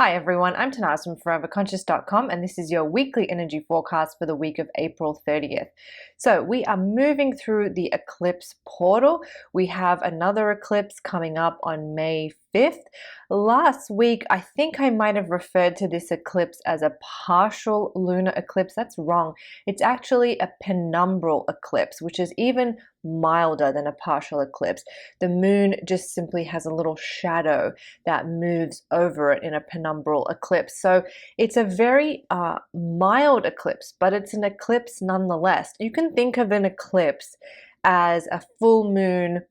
Hi everyone, I'm Tanaaz from foreverconscious.com and this is your weekly energy forecast for the week of April 30th. So we are moving through the eclipse portal. We have another eclipse coming up on May 5th. Last week, I think I might have referred to this eclipse as a partial lunar eclipse. That's wrong. It's actually a penumbral eclipse, which is even milder than a partial eclipse. The moon just simply has a little shadow that moves over it in a penumbral eclipse. So it's a very mild eclipse, but it's an eclipse nonetheless. You can think of an eclipse as a full moon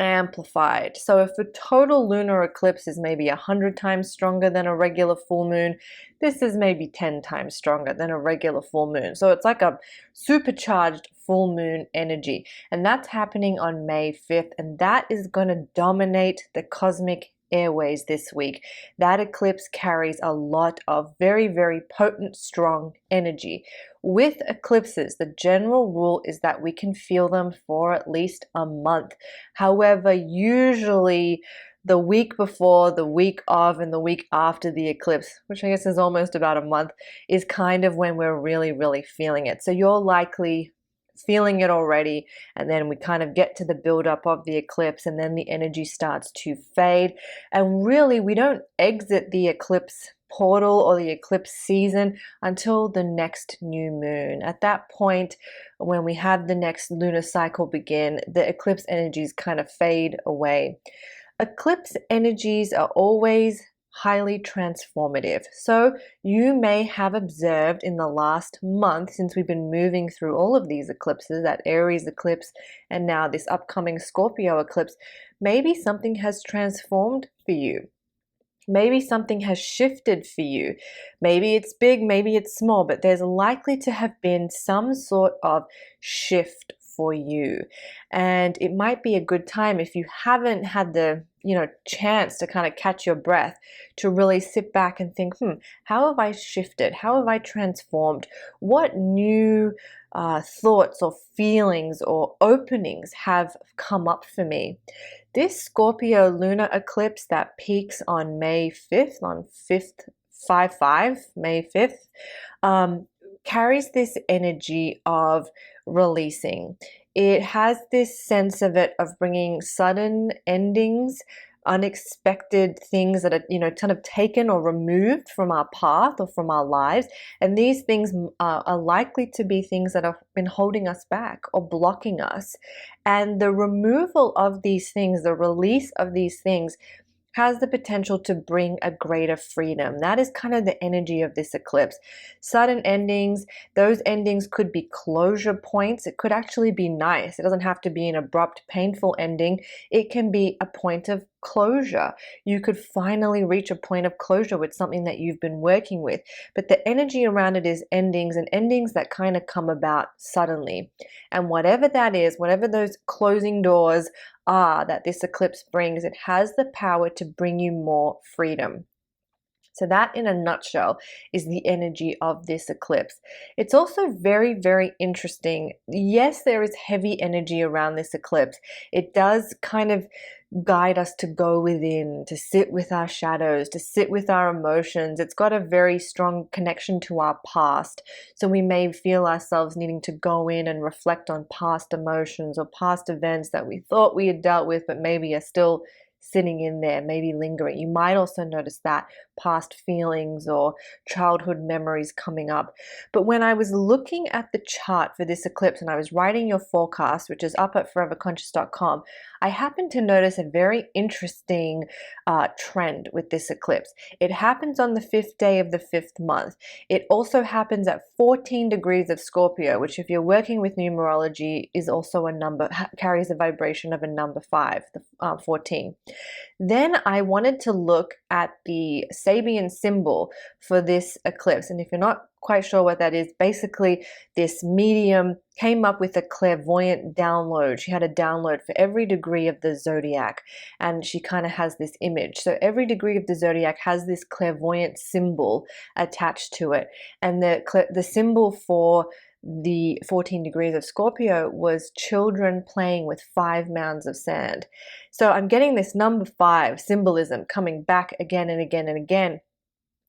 amplified. So if a total lunar eclipse is maybe 100 times stronger than a regular full moon, this is maybe 10 times stronger than a regular full moon. So it's like a supercharged full moon energy. And that's happening on May 5th. And that is going to dominate the cosmic airways this week. That eclipse carries a lot of very, very potent, strong energy. With eclipses, the general rule is that we can feel them for at least a month. However, usually the week before, the week of, and the week after the eclipse, which I guess is almost about a month, is kind of when we're really, really feeling it. So you're likely feeling it already, and then we kind of get to the buildup of the eclipse, and then the energy starts to fade. And really, we don't exit the eclipse portal or the eclipse season until the next new moon. At that point, when we have the next lunar cycle begin, the eclipse energies kind of fade away. Eclipse energies are always highly transformative. So you may have observed in the last month, since we've been moving through all of these eclipses, that Aries eclipse and now this upcoming Scorpio eclipse, maybe something has transformed for you. Maybe something has shifted for you. Maybe it's big, maybe it's small, but there's likely to have been some sort of shift for you. And it might be a good time, if you haven't had the chance to kind of catch your breath, to really sit back and think, how have I shifted? How have I transformed? What new thoughts or feelings or openings have come up for me? This Scorpio lunar eclipse that peaks on May 5th, on 5th, 5-5, May 5th, carries this energy of releasing. It has this sense of it of bringing sudden endings, unexpected things that are kind of taken or removed from our path or from our lives. And these things are likely to be things that have been holding us back or blocking us. And the removal of these things, the release of these things, has the potential to bring a greater freedom. That is kind of the energy of this eclipse. Sudden endings, those endings could be closure points. It could actually be nice. It doesn't have to be an abrupt, painful ending. It can be a point of closure. You could finally reach a point of closure with something that you've been working with. But the energy around it is endings, and endings that kind of come about suddenly. And whatever that is, whatever those closing doors are that this eclipse brings, it has the power to bring you more freedom. So that, in a nutshell, is the energy of this eclipse. It's also very, very interesting. Yes, there is heavy energy around this eclipse. It does kind of guide us to go within, to sit with our shadows, to sit with our emotions. It's got a very strong connection to our past. So we may feel ourselves needing to go in and reflect on past emotions or past events that we thought we had dealt with, but maybe are still sitting in there, maybe lingering. You might also notice that past feelings or childhood memories coming up. But when I was looking at the chart for this eclipse and I was writing your forecast, which is up at foreverconscious.com, I happened to notice a very interesting trend with this eclipse. It happens on the 5th day of the 5th month. It also happens at 14 degrees of Scorpio, which, if you're working with numerology, is also a number, carries a vibration of a number 5, the 14. Then I wanted to look at the Sabian symbol for this eclipse. And if you're not quite sure what that is, basically this medium came up with a clairvoyant download. She had a download for every degree of the zodiac, and she kind of has this image. So every degree of the zodiac has this clairvoyant symbol attached to it. And the symbol for the 14 degrees of Scorpio was children playing with 5 mounds of sand. So I'm getting this number 5 symbolism coming back again and again and again.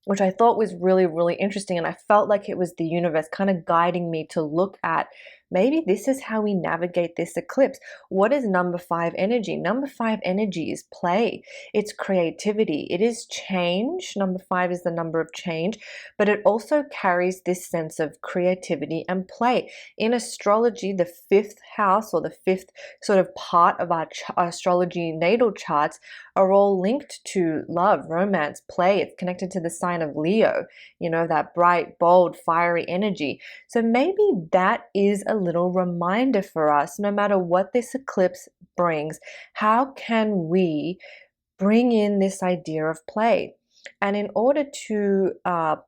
which I thought was really, really interesting. And I felt like it was the universe kind of guiding me to look at maybe this is how we navigate this eclipse. What is number 5 energy? Number 5 energy is play, it's creativity, it is change. Number 5 is the number of change, but it also carries this sense of creativity and play. In astrology, the 5th house, or the 5th sort of part of our astrology natal charts, are all linked to love, romance, play. It's connected to the sign of Leo, that bright, bold, fiery energy. So maybe that is a little reminder for us, no matter what this eclipse brings, how can we bring in this idea of play? And in order to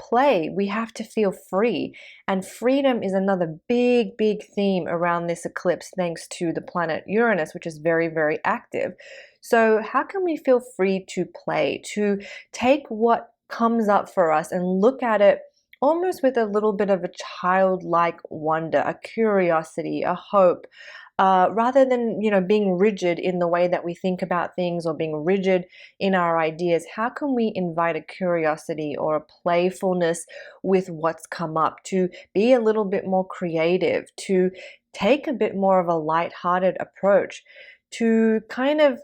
play, we have to feel free. And freedom is another big, big theme around this eclipse, thanks to the planet Uranus, which is very, very active. So how can we feel free to play, to take what comes up for us and look at it almost with a little bit of a childlike wonder, a curiosity, a hope, rather than being rigid in the way that we think about things, or being rigid in our ideas? How can we invite a curiosity or a playfulness with what's come up, to be a little bit more creative, to take a bit more of a light-hearted approach, to kind of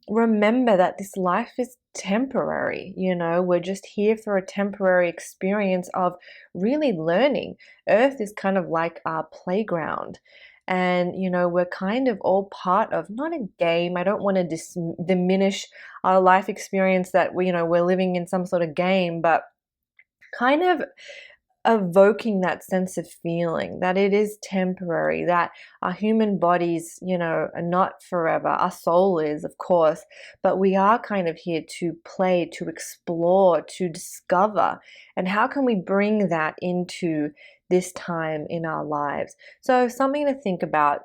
remember that this life is temporary. We're just here for a temporary experience of really learning. Earth is kind of like our playground. And, we're kind of all part of, not a game. I don't want to diminish our life experience that we're living in some sort of game, but kind of evoking that sense of feeling that it is temporary, that our human bodies, are not forever. Our soul is, of course, but we are kind of here to play, to explore, to discover. And how can we bring that into this time in our lives? So something to think about,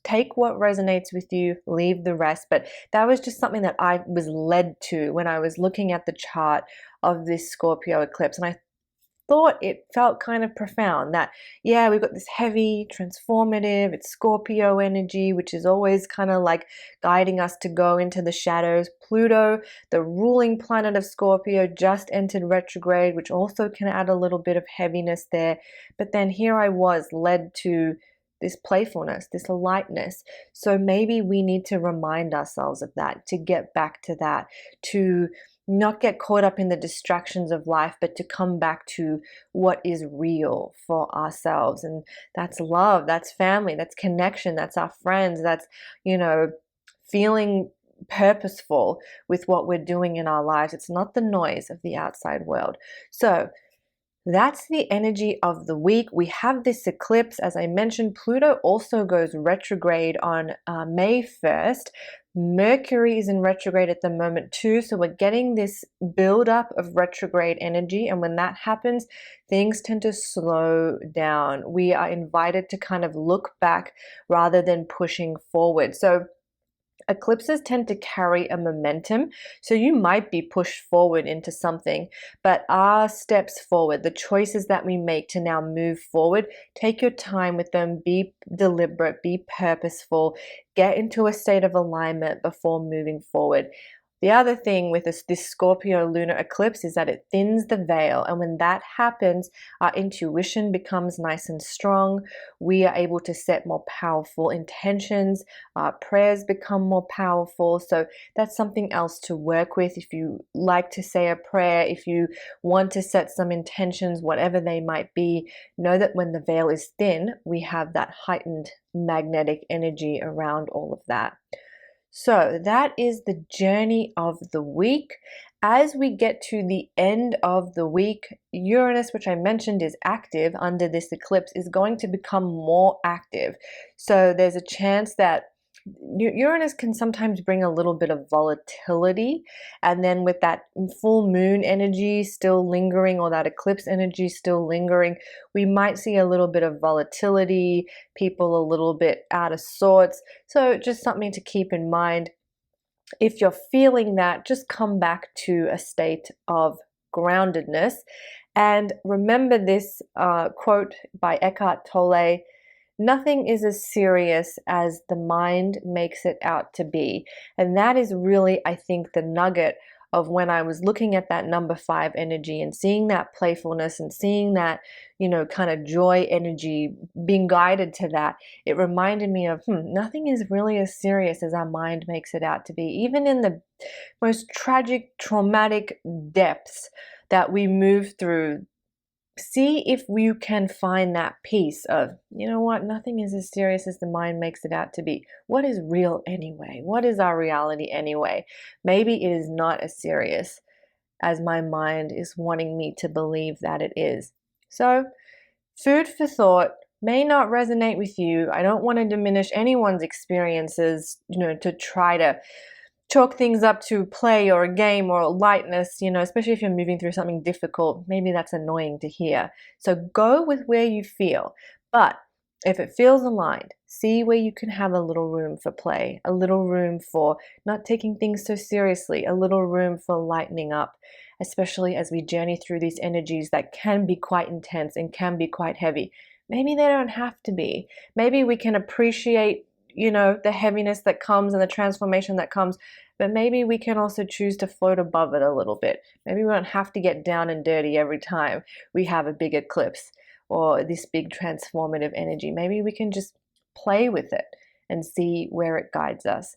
take what resonates with you, leave the rest. But that was just something that I was led to when I was looking at the chart of this Scorpio eclipse. And I thought it felt kind of profound that, yeah, we've got this heavy, transformative, it's Scorpio energy, which is always kind of like guiding us to go into the shadows. Pluto, the ruling planet of Scorpio, just entered retrograde, which also can add a little bit of heaviness there. But then here I was led to this playfulness, this lightness. So maybe we need to remind ourselves of that, to get back to that, to not get caught up in the distractions of life, but to come back to what is real for ourselves. And that's love, that's family, that's connection, that's our friends, that's, feeling purposeful with what we're doing in our lives. It's not the noise of the outside world. So that's the energy of the week. We have this eclipse. As I mentioned, Pluto also goes retrograde on May 1st. Mercury is in retrograde at the moment too. So we're getting this buildup of retrograde energy. And when that happens, things tend to slow down. We are invited to kind of look back rather than pushing forward. So eclipses tend to carry a momentum, so you might be pushed forward into something, but our steps forward, the choices that we make to now move forward, take your time with them, be deliberate, be purposeful, get into a state of alignment before moving forward. The other thing with this Scorpio lunar eclipse is that it thins the veil. And when that happens, our intuition becomes nice and strong. We are able to set more powerful intentions. Our prayers become more powerful. So that's something else to work with. If you like to say a prayer, if you want to set some intentions, whatever they might be, know that when the veil is thin, we have that heightened magnetic energy around all of that. So that is the journey of the week. As we get to the end of the week, Uranus, which I mentioned is active under this eclipse, is going to become more active. So there's a chance that Uranus can sometimes bring a little bit of volatility, and then with that full moon energy still lingering, or that eclipse energy still lingering, we might see a little bit of volatility, people a little bit out of sorts. So just something to keep in mind. If you're feeling that, just come back to a state of groundedness. And remember this quote by Eckhart Tolle: nothing is as serious as the mind makes it out to be. And that is really, I think, the nugget of when I was looking at that number 5 energy and seeing that playfulness and seeing that, kind of joy energy, being guided to that. It reminded me of, nothing is really as serious as our mind makes it out to be. Even in the most tragic, traumatic depths that we move through, see if you can find that piece of, what, nothing is as serious as the mind makes it out to be. What is real anyway? What is our reality anyway? Maybe it is not as serious as my mind is wanting me to believe that it is. So, food for thought. May not resonate with you. I don't want to diminish anyone's experiences, to try to chalk things up to play or a game or lightness, especially if you're moving through something difficult. Maybe that's annoying to hear. So go with where you feel. But if it feels aligned, see where you can have a little room for play, a little room for not taking things so seriously, a little room for lightening up, especially as we journey through these energies that can be quite intense and can be quite heavy. Maybe they don't have to be. Maybe we can appreciate the heaviness that comes and the transformation that comes, but maybe we can also choose to float above it a little bit. Maybe we don't have to get down and dirty every time we have a big eclipse or this big transformative energy. Maybe we can just play with it and see where it guides us.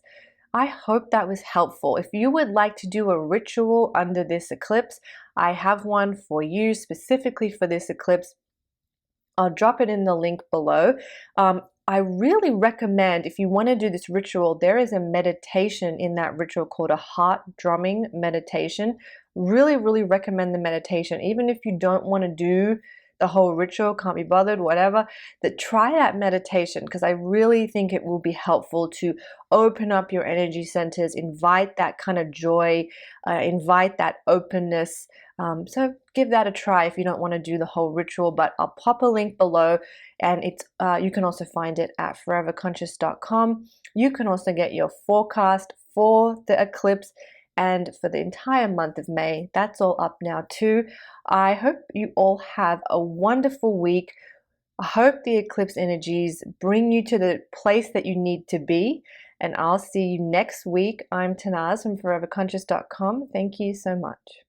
I hope that was helpful. If you would like to do a ritual under this eclipse, I have one for you specifically for this eclipse. I'll drop it in the link below. I really recommend, if you want to do this ritual, there is a meditation in that ritual called a heart drumming meditation. Really, really recommend the meditation. Even if you don't want to do the whole ritual, can't be bothered, whatever, that try that meditation, because I really think it will be helpful to open up your energy centers, invite that kind of joy, invite that openness. So give that a try if you don't want to do the whole ritual, but I'll pop a link below, and it's you can also find it at foreverconscious.com. You can also get your forecast for the eclipse and for the entire month of May. That's all up now too. I hope you all have a wonderful week. I hope the eclipse energies bring you to the place that you need to be, and I'll see you next week. I'm Tanaaz from foreverconscious.com. Thank you so much.